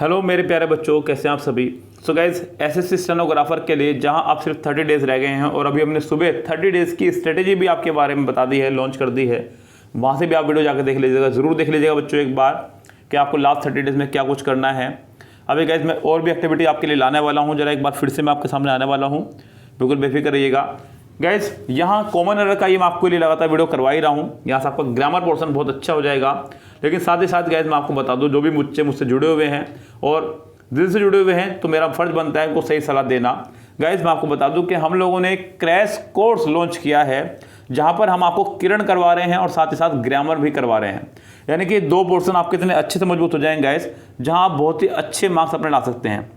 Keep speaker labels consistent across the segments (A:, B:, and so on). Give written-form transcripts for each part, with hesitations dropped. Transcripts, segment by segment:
A: Hello मेरे प्यारे बच्चों, कैसे हैं आप सभी। सो गाइज एसएससी स्टेनोग्राफर के लिए जहां आप सिर्फ 30 डेज़ रह गए हैं और अभी हमने सुबह 30 डेज़ की स्ट्रेटेजी भी आपके बारे में बता दी है, लॉन्च कर दी है। वहां से भी आप वीडियो जाकर देख लीजिएगा, ज़रूर देख लीजिएगा बच्चों एक बार कि आपको लास्ट 30 डेज़ में क्या कुछ करना है। अभी गाइज मैं और भी एक्टिविटी आपके लिए लाने वाला हूँ, जरा एक बार फिर से मैं आपके सामने आने वाला हूँ, बिल्कुल बेफिक्र रहिएगा। गाइज यहाँ कॉमन एरर का ये मैं आपके लिए लगातार वीडियो करवा ही रहा हूँ। यहाँ से आपका ग्रामर पोर्शन बहुत अच्छा हो जाएगा, लेकिन साथ ही साथ गाइज मैं आपको बता दूँ, जो भी मुझसे जुड़े हुए हैं और दिल से जुड़े हुए हैं तो मेरा फर्ज बनता है उनको सही सलाह देना। गाइज मैं आपको बता दूं कि हम लोगों ने एक क्रैश कोर्स लॉन्च किया है, जहां पर हम आपको किरण करवा रहे हैं और साथ ही साथ ग्रामर भी करवा रहे हैं। यानी कि दो पोर्शन आपके इतने अच्छे से मजबूत हो जाएंगे गाइज, जहां आप बहुत ही अच्छे मार्क्स अपने ला सकते हैं,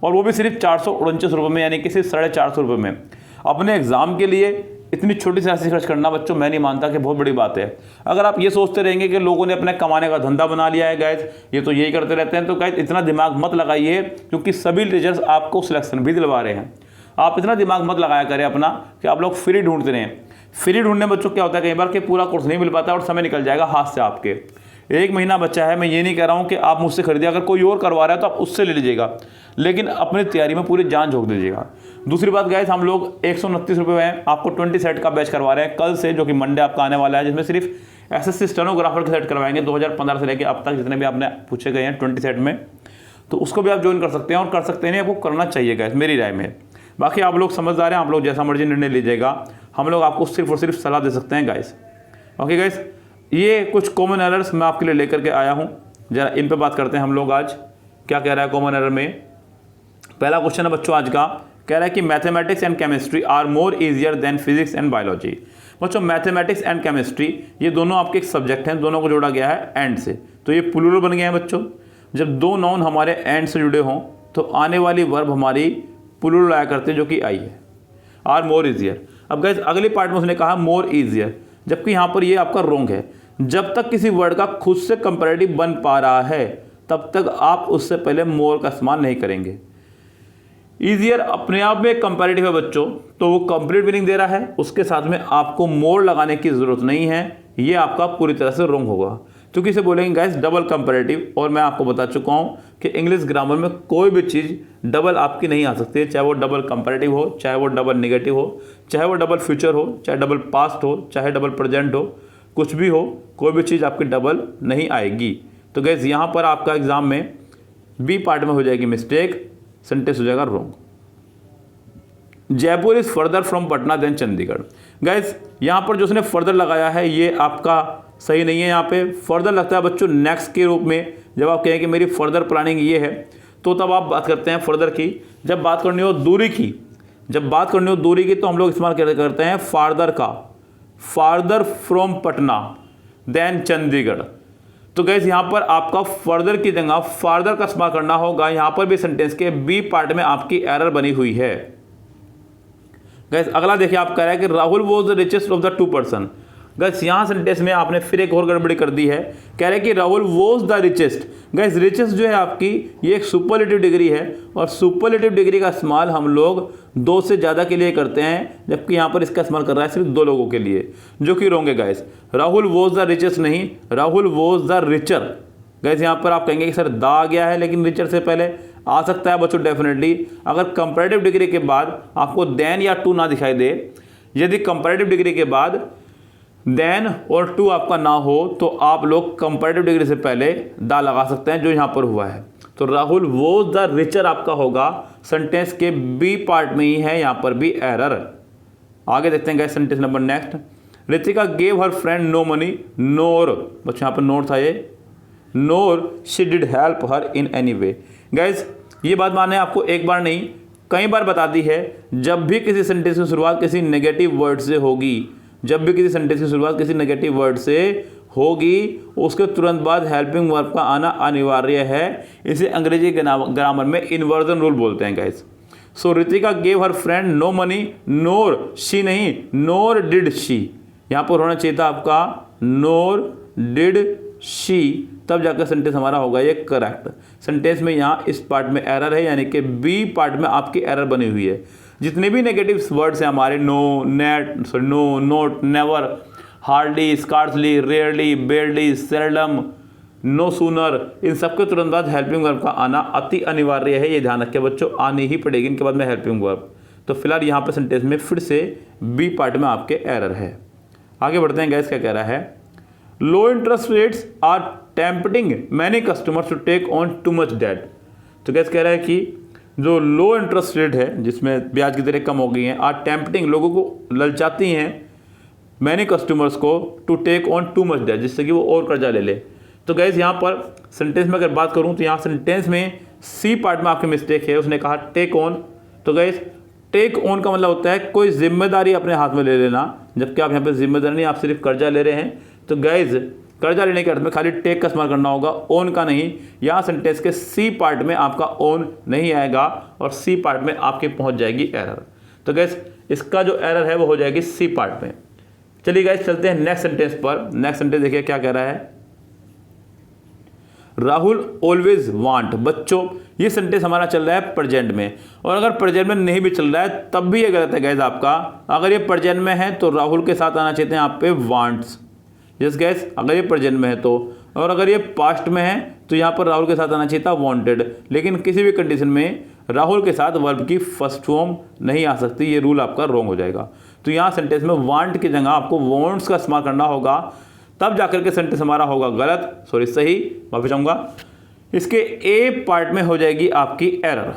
A: और वो भी सिर्फ 449 रुपये में, यानी कि सिर्फ 450 रुपये में। अपने एग्जाम के लिए इतनी छोटी सी राशि खर्च करना बच्चों, मैं नहीं मानता कि बहुत बड़ी बात है। अगर आप ये सोचते रहेंगे कि लोगों ने अपने कमाने का धंधा बना लिया है गाइज, ये तो यही करते रहते हैं, तो गाइज इतना दिमाग मत लगाइए, क्योंकि सभी टीचर्स आपको सिलेक्शन भी दिलवा रहे हैं। आप इतना दिमाग मत लगाया करें अपना कि आप लोग फ्री ढूंढते रहें। फ्री ढूंढने बच्चों क्या होता है कई बार कि पूरा कोर्स नहीं मिल पाता और समय निकल जाएगा हाथ से आपके। 1 महीना बचा है, मैं ये नहीं कह रहा हूँ कि आप मुझसे खरीदिए, अगर कोई और करवा रहा है तो आप उससे ले लीजिएगा, लेकिन अपनी तैयारी में पूरी जान झोंक दीजिएगा। दूसरी बात गाइस, हम लोग 129 रुपये में आपको 20 सेट का बैच करवा रहे हैं कल से, जो कि मंडे आपका आने वाला है, जिसमें सिर्फ एसएससी स्टेनोग्राफर के सेट करवाएंगे 2015 से लेकर अब तक जितने भी आपने पूछे गए हैं 20 सेट में, तो उसको भी आप ज्वाइन कर सकते हैं और कर सकते हैं, आपको करना चाहिए गाइस मेरी राय में। बाकी आप लोग समझदार हैं, आप लोग जैसा मर्जी निर्णय लीजिएगा, हम लोग आपको सिर्फ और सिर्फ सलाह दे सकते हैं गाइस। ओके गाइस, ये कुछ कॉमन एरर्स मैं आपके लिए लेकर के आया हूँ, जरा इन पे बात करते हैं हम लोग आज। क्या कह रहा है कॉमन एरर में? पहला क्वेश्चन है बच्चों आज का, कह रहा है कि mathematics and chemistry are more easier than physics and biology. बच्चों मैथमेटिक्स एंड केमिस्ट्री ये दोनों आपके एक सब्जेक्ट हैं, दोनों को जोड़ा गया है एंड से, तो ये प्लूरल बन गया है बच्चों। जब दो नाउन हमारे एंड से जुड़े हों तो आने वाली वर्ब हमारी प्लूरल आया करते हैं, जो कि आई है, आर मोर इजियर। अब गाइस अगले पार्ट में उसने कहा मोर इजियर, जबकि यहाँ पर ये आपका रोंग है। जब तक किसी वर्ड का खुद से कंपैरेटिव बन पा रहा है तब तक आप उससे पहले मोर का इस्तेमाल नहीं करेंगे। ईजियर अपने आप में कंपैरेटिव है बच्चों, तो वो कंप्लीट मीनिंग दे रहा है, उसके साथ में आपको मोर लगाने की जरूरत नहीं है, ये आपका पूरी तरह से रॉन्ग होगा, क्योंकि इसे बोलेंगे गाइस डबल कंपैरेटिव। और मैं आपको बता चुका हूं कि इंग्लिश ग्रामर में कोई भी चीज़ डबल आपकी नहीं आ सकती है, चाहे वो डबल कंपैरेटिव हो, चाहे वो डबल निगेटिव हो, चाहे वो डबल फ्यूचर हो, चाहे डबल पास्ट हो, चाहे डबल प्रेजेंट हो, कुछ भी हो, कोई भी चीज़ आपकी डबल नहीं आएगी। तो गाइस यहाँ पर आपका एग्जाम में बी पार्ट में हो जाएगी मिस्टेक, सेंटेंस हो जाएगा wrong. Jaipur is further from Patna than Chandigarh. Guys यहाँ पर जो उसने फर्दर लगाया है ये आपका सही नहीं है। यहाँ पे फर्दर लगता है बच्चों नेक्स्ट के रूप में। जब आप कहें कि मेरी फर्दर प्लानिंग ये है, तो तब आप बात करते हैं फर्दर की। जब बात करनी हो दूरी की, तो हम लोग इस्तेमाल करते हैं फार्दर का, farther from Patna than Chandigarh. तो गैस यहाँ पर आपका फर्दर की जगह फार्दर का इस्तेमाल करना होगा। यहाँ पर भी सेंटेंस के बी पार्ट में आपकी एरर बनी हुई है। गैस अगला देखिए, आप कह रहे हैं कि Rahul was the richest of the 2 person. Gas यहाँ सेंटेंस में आपने फिर एक और गड़बड़ी कर दी है, कह रहे हैं कि Rahul was the richest. Gas richest जो है आपकी ये एक सुपरलेटिव डिग्री है, और सुपरलेटिव डिग्री का इस्तेमाल हम लोग 2 से ज़्यादा के लिए करते हैं, जबकि यहाँ पर इसका इस्तेमाल कर रहा है सिर्फ 2 लोगों के लिए, जो कि रॉन्ग है guys. Rahul was the richest नहीं, Rahul was the richer. Guys यहाँ पर आप कहेंगे कि सर द आ गया है, लेकिन रिचर से पहले आ सकता है बच्चों डेफिनेटली, अगर कंपैरेटिव डिग्री के बाद आपको देन या टू ना दिखाई दे। यदि कंपैरेटिव डिग्री के बाद देन और टू आपका ना हो तो आप लोग कंपैरेटिव डिग्री से पहले दा लगा सकते हैं, जो यहाँ पर हुआ है। तो राहुल वॉज द रिचर आपका होगा, सेंटेंस के बी पार्ट में ही है यहाँ पर भी एरर। आगे देखते हैं guys sentence number next. Ritika gave her friend no money nor, बच्चों यहाँ पर नोर था ये, nor she did help her in any way. Guys ये बात मैंने आपको एक बार नहीं कई बार बता दी है, जब भी किसी सेंटेंस की शुरुआत किसी नेगेटिव वर्ड से होगी, जब भी किसी सेंटेंस की शुरुआत किसी नेगेटिव वर्ड से होगी, उसके तुरंत बाद हेल्पिंग वर्ब का आना अनिवार्य है। इसे अंग्रेजी ग्रामर में इन्वर्जन रूल बोलते हैं guys. So Ritika gave her friend no money nor she नहीं, नोर डिड शी। यहाँ पर होना चाहिए था आपका नोर डिड शी, तब जाकर सेंटेंस हमारा होगा ये करेक्ट। सेंटेंस में यहाँ इस पार्ट में एरर है, यानी कि बी पार्ट में आपकी एरर बनी हुई है। जितने भी नेगेटिव वर्ड्स हैं हमारे, no, net, no, not, never, hardly, scarcely, rarely, barely, seldom, no sooner, इन सबके तुरंत बाद हेल्पिंग वर्ब का आना अति अनिवार्य है, ये ध्यान रखें बच्चों, आनी ही पड़ेगी इनके बाद में हेल्पिंग वर्ब। तो फिलहाल यहाँ पर सेंटेंस में फिर से बी पार्ट में आपके एरर है। आगे बढ़ते हैं गैस, क्या कह रहा है, low interest rates are tempting many customers to take on too much debt. तो गैस कह रहा है कि जो लो इंटरेस्ट रेट है जिसमें ब्याज की दरें कम हो गई हैं, आर टेम्पटिंग लोगों को ललचाती हैं, मैनी कस्टमर्स को to take on too much debt, जिससे कि वो और कर्जा ले ले। तो गैस यहाँ पर सेंटेंस में अगर बात करूँ तो यहाँ सेंटेंस में सी पार्ट में आपकी मिस्टेक है, उसने कहा टेक ऑन। तो गैस टेक ऑन का मतलब होता है कोई जिम्मेदारी अपने हाथ में ले लेना, जबकि आप यहाँ पे जिम्मेदारी नहीं, आप सिर्फ कर्जा ले रहे हैं। तो गैस कर्जा लेने के अर्थ में खाली टेक का इस्तेमाल करना होगा, ओन का नहीं। यहाँ सेंटेंस के सी पार्ट में आपका ओन नहीं आएगा और सी पार्ट में आपके पहुँच जाएगी एरर। तो गैस इसका जो एरर है वो हो जाएगी सी पार्ट में। चलिए गैस चलते हैं नेक्स्ट सेंटेंस पर। नेक्स्ट सेंटेंस देखिए क्या कह रहा है, राहुल ऑलवेज वांट। बच्चों ये सेंटेंस हमारा चल रहा है प्रेजेंट में, और अगर प्रेजेंट में नहीं भी चल रहा है तब भी ये गलत है गैस आपका। अगर ये प्रेजेंट में है तो राहुल के साथ आना चाहिए यहाँ पे वांट्स, यस गैस, अगर ये प्रेजेंट में है तो। और अगर ये पास्ट में है तो यहाँ पर राहुल के साथ आना चाहिए था वांटेड, लेकिन किसी भी कंडीशन में राहुल के साथ वर्ब की फर्स्ट फॉर्म नहीं आ सकती, ये रूल आपका रॉन्ग हो जाएगा। तो यहाँ सेंटेंस में वांट की जगह आपको वांट्स का इस्तेमाल करना होगा, तब जाकर के सेंटेंस हमारा होगा गलत, सॉरी सही, माफी चाहूँगा। इसके ए पार्ट में हो जाएगी आपकी एरर।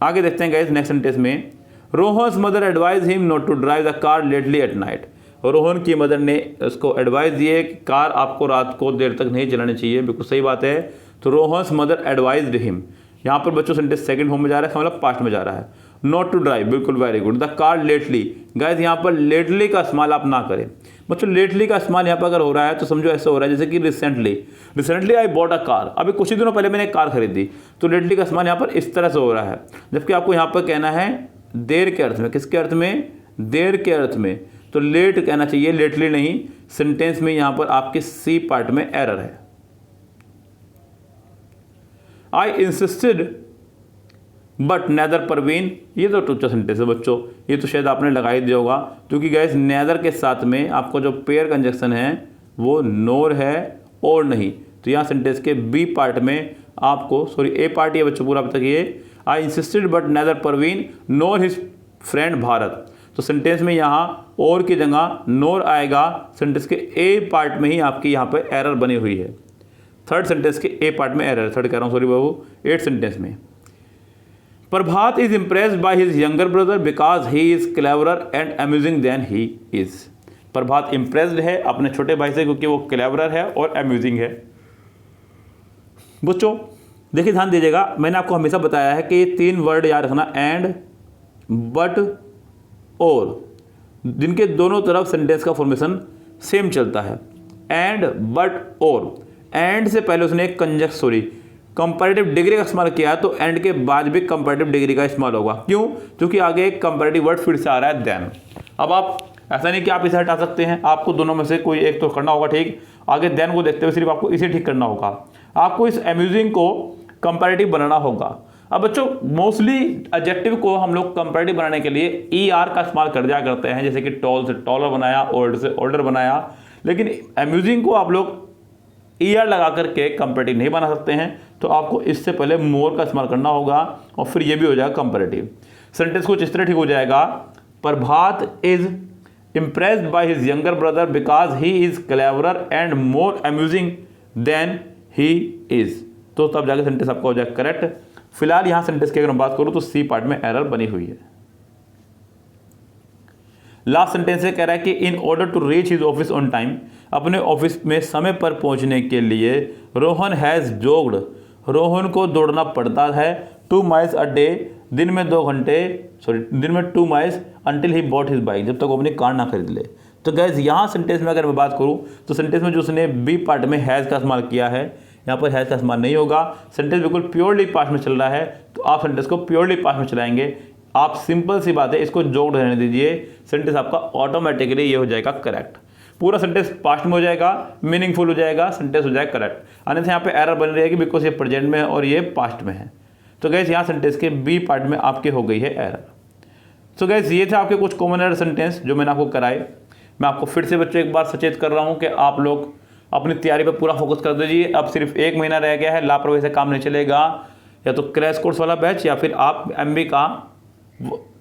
A: आगे देखते हैं गाइस नेक्स्ट सेंटेंस में, Rohan's mother advise him not to drive the car lately at night. Rohan की मदर ने उसको एडवाइस दी है कि कार आपको रात को देर तक नहीं चलानी चाहिए, बिल्कुल सही बात है। तो रोहन्स मदर एडवाइज्ड हिम, यहाँ पर बच्चों सेंटेंस सेकंड फॉर्म में जा रहा है, मतलब पास्ट में जा रहा है। नॉट टू ड्राइव, बिल्कुल very good, the car lately. Guys यहाँ पर लेटली का इस्तेमाल आप ना करें बच्चों, लेटली का इस्तेमाल यहाँ पर अगर हो रहा है तो समझो ऐसे हो रहा है जैसे कि recently I bought a car, अभी कुछ ही दिनों पहले मैंने एक कार खरीदी। तो लेटली का इस्तेमाल यहाँ पर इस तरह से हो रहा है, जबकि आपको यहाँ पर कहना है देर के अर्थ में। किसके अर्थ में? देर के अर्थ में। तो लेट कहना चाहिए, लेटली नहीं। सेंटेंस में यहाँ पर आपके सी पार्ट में एरर है। I insisted but neither Parveen, ये तो टूचा सेंटेंस है बच्चों, ये तो शायद आपने लगा ही दिया होगा, क्योंकि गैस नेदर के साथ में आपको जो पेयर कंजक्शन है वो नोर है और नहीं। तो यहाँ सेंटेंस के बी पार्ट में आपको, सॉरी ए पार्ट ये बच्चों पूरा अब तक ये, I insisted but neither Parveen nor his friend Bharat. तो सेंटेंस में यहाँ और की जगह नोर आएगा, सेंटेंस के ए पार्ट में ही आपकी यहाँ पर एरर बनी हुई है। थर्ड सेंटेंस के ए पार्ट में एरर, थर्ड कह रहा हूँ सॉरी बाबू, 8 सेंटेंस में। Prabhat is impressed by his younger brother because he is cleverer and amusing than he is. Prabhat impressed है अपने छोटे भाई से क्योंकि वो क्लेवरर है और अम्यूजिंग है। बच्चों देखिए ध्यान दीजिएगा, मैंने आपको हमेशा बताया है कि ये 3 वर्ड याद रखना, एंड, बट, और, जिनके दोनों तरफ सेंटेंस का फॉर्मेशन सेम चलता है, एंड, बट, और। एंड से पहले उसने एक कंपैरेटिव डिग्री का इस्तेमाल किया, तो एंड के बाद भी कंपैरेटिव डिग्री का इस्तेमाल होगा। क्यों? क्योंकि आगे एक कंपैरेटिव वर्ड फिर से आ रहा है देन। अब आप ऐसा नहीं कि आप इसे हटा सकते हैं, आपको दोनों में से कोई एक तो करना होगा, ठीक। आगे देन को देखते हुए सिर्फ आपको इसे ठीक करना होगा, आपको इस अम्यूजिंग को कंपैरेटिव बनाना होगा। अब बच्चों मोस्टली एडजेक्टिव को हम लोग कंपैरेटिव बनाने के लिए ER का इस्तेमाल कर दिया करते हैं, जैसे कि टॉल से टॉलर बनाया, ओल्ड से ओल्डर बनाया, लेकिन अम्यूजिंग को आप लोग ER लगा करके कंपैरेटिव नहीं बना सकते हैं। तो आपको इससे पहले मोर का इस्तेमाल करना होगा और फिर ये भी हो जाएगा कंपैरेटिव। सेंटेंस कुछ इस तरह ठीक हो जाएगा, Prabhat is impressed by his younger brother because he is cleverer and more amusing than he is. तो तब जाके सेंटेंस आपका हो जाएगा करेक्ट। फिलहाल यहां सेंटेंस की अगर मैं बात करूं तो सी पार्ट में एरर बनी हुई है। लास्ट सेंटेंस से कह रहा है कि in order to reach his office on time, अपने ऑफिस में समय पर पहुंचने के लिए रोहन हैज जोग्ड, रोहन को दौड़ना पड़ता है 2 माइल्स अ डे, दिन में 2 miles until he bought his bike, जब तक वो अपनी कार ना खरीद ले। तो गैस यहाँ सेंटेंस में अगर मैं बात करूँ तो सेंटेंस में जो उसने बी पार्ट में हैज़ का इस्तेमाल किया है, यहाँ पर हैज़ का इस्तेमाल नहीं होगा। सेंटेंस बिल्कुल प्योरली पास्ट में चल रहा है, तो आप सेंटेंस को प्योरली पास्ट में चलाएंगे। आप सिंपल सी बात है, इसको जोड़ रहने दीजिए, सेंटेंस आपका ऑटोमेटिकली ये हो जाएगा करेक्ट। पूरा सेंटेंस पास्ट में हो जाएगा, मीनिंगफुल हो जाएगा, सेंटेंस हो जाएगा करेक्ट। अन्यथा यहाँ पे एरर बन रहेगी बिकॉज ये प्रेजेंट में है और ये पास्ट में है। तो गैस यहाँ सेंटेंस के बी पार्ट में आपके हो गई है एरर। सो गैस ये थे आपके कुछ कॉमन एरर सेंटेंस जो मैंने आपको कराए। मैं आपको फिर से बच्चों एक बार सचेत कर रहा हूँ कि आप लोग अपनी तैयारी पर पूरा फोकस कर दीजिए। अब सिर्फ 1 महीना रह गया है, लापरवाही से काम नहीं चलेगा। या तो क्रैश कोर्स वाला बैच या फिर आप MB का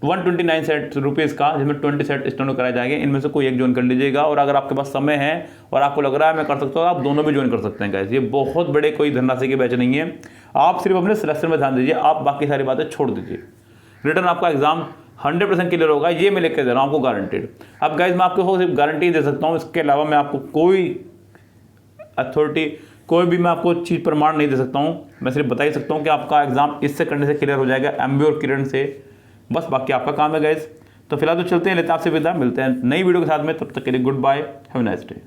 A: 129 सेट रुपीज़ का, जिसमें 20 सेट स्टेनो कराए जाएंगे, इनमें से कोई एक ज्वाइन कर लीजिएगा। और अगर आपके पास समय है और आपको लग रहा है मैं कर सकता हूँ, आप दोनों भी ज्वाइन कर सकते हैं गाइस। ये बहुत बड़े कोई धनराशि के बैच नहीं है। आप सिर्फ अपने सिलेक्शन में ध्यान दीजिए, आप बाकी सारी बातें छोड़ दीजिए। रिटर्न आपका एग्जाम 100% क्लियर होगा, ये मैं लेकर दे रहा हूँ आपको गारंटेड। अब गाइस मैं आपको सिर्फ गारंटी दे सकता हूँ, इसके अलावा मैं आपको कोई अथॉरिटी, कोई भी मैं आपको चीज़ प्रमाण नहीं दे सकता हूँ। मैं सिर्फ बता ही सकता हूँ कि आपका एग्जाम इससे करने से क्लियर हो जाएगा, MB और किरण से। बस बाकी आपका काम है गाइस। तो फिलहाल तो चलते हैं, लेते हैं आपसे विदा, मिलते हैं नई वीडियो के साथ में। तब तक के लिए goodbye, have a nice day.